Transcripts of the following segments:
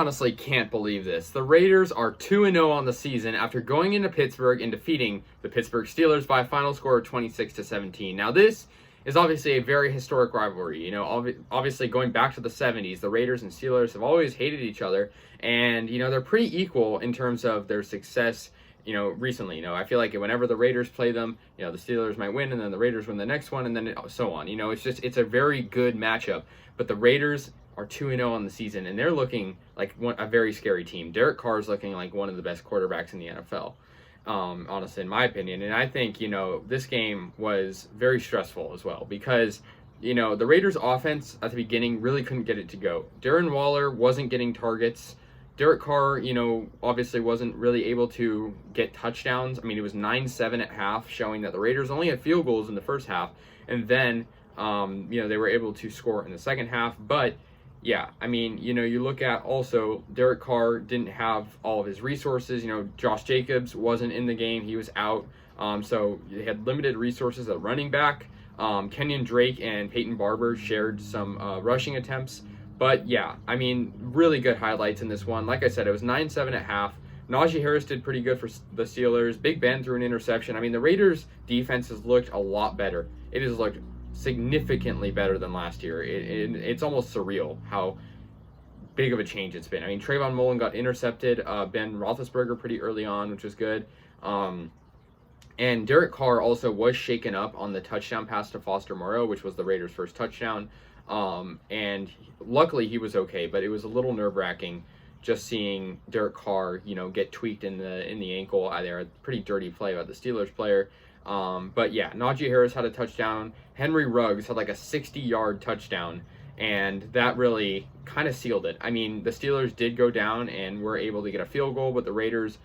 honestly can't believe this. The Raiders are 2-0 on the season after going into Pittsburgh and defeating the Pittsburgh Steelers by a final score of 26-17. Now, this is obviously a very historic rivalry. You know, obviously going back to the 70s, the Raiders and Steelers have always hated each other, and, you know, they're pretty equal in terms of their success. You know, recently, you know, I feel like whenever the Raiders play them, you know, the Steelers might win, and then the Raiders win the next one, and then so on. You know, it's a very good matchup. But the Raiders are 2-0 on the season, and they're looking like a very scary team. Derek Carr is looking like one of the best quarterbacks in the NFL, honestly, in my opinion. And I think, you know, this game was very stressful as well because, you know, the Raiders' offense at the beginning really couldn't get it to go. Darren Waller wasn't getting targets. Derek Carr, you know, obviously wasn't really able to get touchdowns. I mean, it was 9-7 at half, showing that the Raiders only had field goals in the first half. And then, you know, they were able to score in the second half. But, yeah, I mean, you know, you look at also Derek Carr didn't have all of his resources. You know, Josh Jacobs wasn't in the game. He was out. So they had limited resources at running back. Kenyon Drake and Peyton Barber shared some rushing attempts. But, yeah, I mean, really good highlights in this one. Like I said, it was 9-7 at half. Najee Harris did pretty good for the Steelers. Big Ben threw an interception. I mean, the Raiders' defense has looked a lot better. It has looked significantly better than last year. It's almost surreal how big of a change it's been. I mean, Trayvon Mullen got intercepted. Ben Roethlisberger pretty early on, which was good. And Derek Carr also was shaken up on the touchdown pass to Foster Moreau, which was the Raiders' first touchdown. And luckily he was okay, but it was a little nerve-wracking just seeing Derek Carr, you know, get tweaked in the ankle there. A pretty dirty play by the Steelers player. But yeah, Najee Harris had a touchdown. Henry Ruggs had like a 60-yard touchdown, and that really kind of sealed it. I mean, the Steelers did go down and were able to get a field goal, but the Raiders,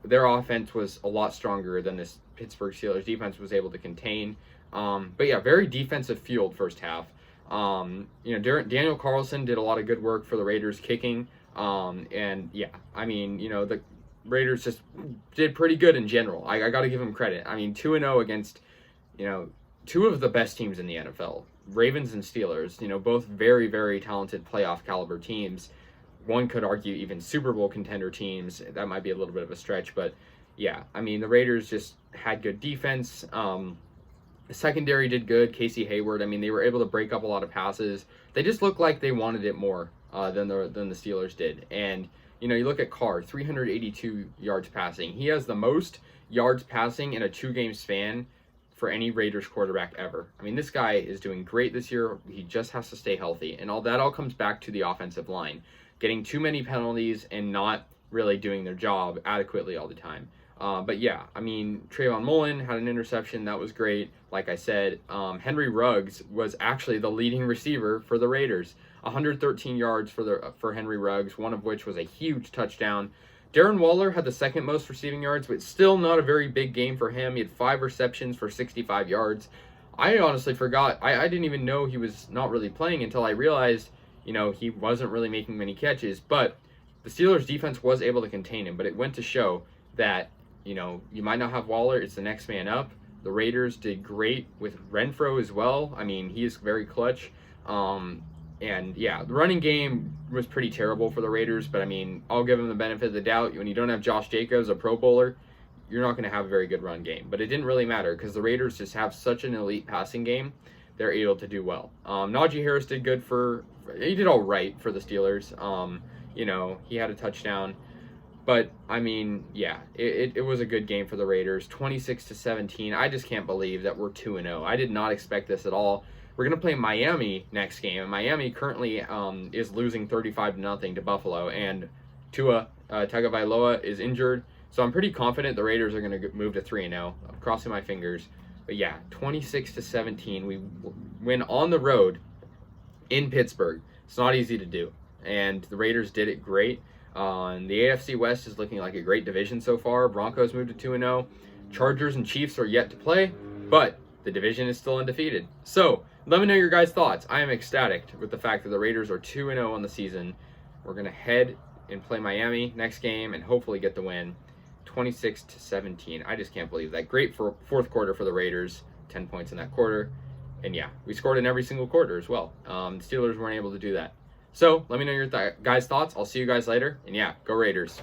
their offense was a lot stronger than this Pittsburgh Steelers defense was able to contain. But yeah, very defensive-fueled first half. You know, Daniel Carlson did a lot of good work for the Raiders kicking. And yeah, I mean, you know, the Raiders just did pretty good in general. I got to give them credit. I mean, 2-0 against, you know, two of the best teams in the NFL, Ravens and Steelers, you know, both very, very talented playoff caliber teams. One could argue even Super Bowl contender teams. That might be a little bit of a stretch, but yeah, I mean, the Raiders just had good defense. The secondary did good. Casey Hayward, I mean, they were able to break up a lot of passes. They just looked like they wanted it more than the Steelers did. And, you know, you look at Carr, 382 yards passing. He has the most yards passing in a 2-game span for any Raiders quarterback ever. I mean, this guy is doing great this year. He just has to stay healthy. And all that all comes back to the offensive line, getting too many penalties and not really doing their job adequately all the time. But yeah, I mean, Trayvon Mullen had an interception. That was great. Like I said, Henry Ruggs was actually the leading receiver for the Raiders. 113 yards for Henry Ruggs, one of which was a huge touchdown. Darren Waller had the second most receiving yards, but still not a very big game for him. He had 5 receptions for 65 yards. I honestly forgot. I didn't even know he was not really playing until I realized, you know, he wasn't really making many catches. But the Steelers' defense was able to contain him. But it went to show that, you know, you might not have Waller. It's the next man up. The Raiders did great with Renfro as well. I mean, he is very clutch. And yeah, the running game was pretty terrible for the Raiders, but I mean, I'll give them the benefit of the doubt. When you don't have Josh Jacobs, a Pro Bowler, you're not going to have a very good run game. But it didn't really matter because the Raiders just have such an elite passing game. They're able to do well. Najee Harris did good he did all right for the Steelers. You know, he had a touchdown. But, I mean, yeah, it was a good game for the Raiders. 26-17. I just can't believe that we're 2-0. I did not expect this at all. We're going to play Miami next game. And Miami currently is losing 35-0 to Buffalo. And Tua Tagovailoa is injured. So I'm pretty confident the Raiders are going to move to 3-0. I'm crossing my fingers. But yeah, 26-17. We win on the road in Pittsburgh. It's not easy to do. And the Raiders did it great. The AFC West is looking like a great division so far. Broncos moved to 2-0. Chargers and Chiefs are yet to play, but the division is still undefeated. So, let me know your guys' thoughts. I am ecstatic with the fact that the Raiders are 2-0 on the season. We're going to head and play Miami next game and hopefully get the win. 26-17. I just can't believe that. Great for fourth quarter for the Raiders. 10 points in that quarter. And yeah, we scored in every single quarter as well. The Steelers weren't able to do that. So let me know your guys' thoughts. I'll see you guys later. And yeah, go Raiders.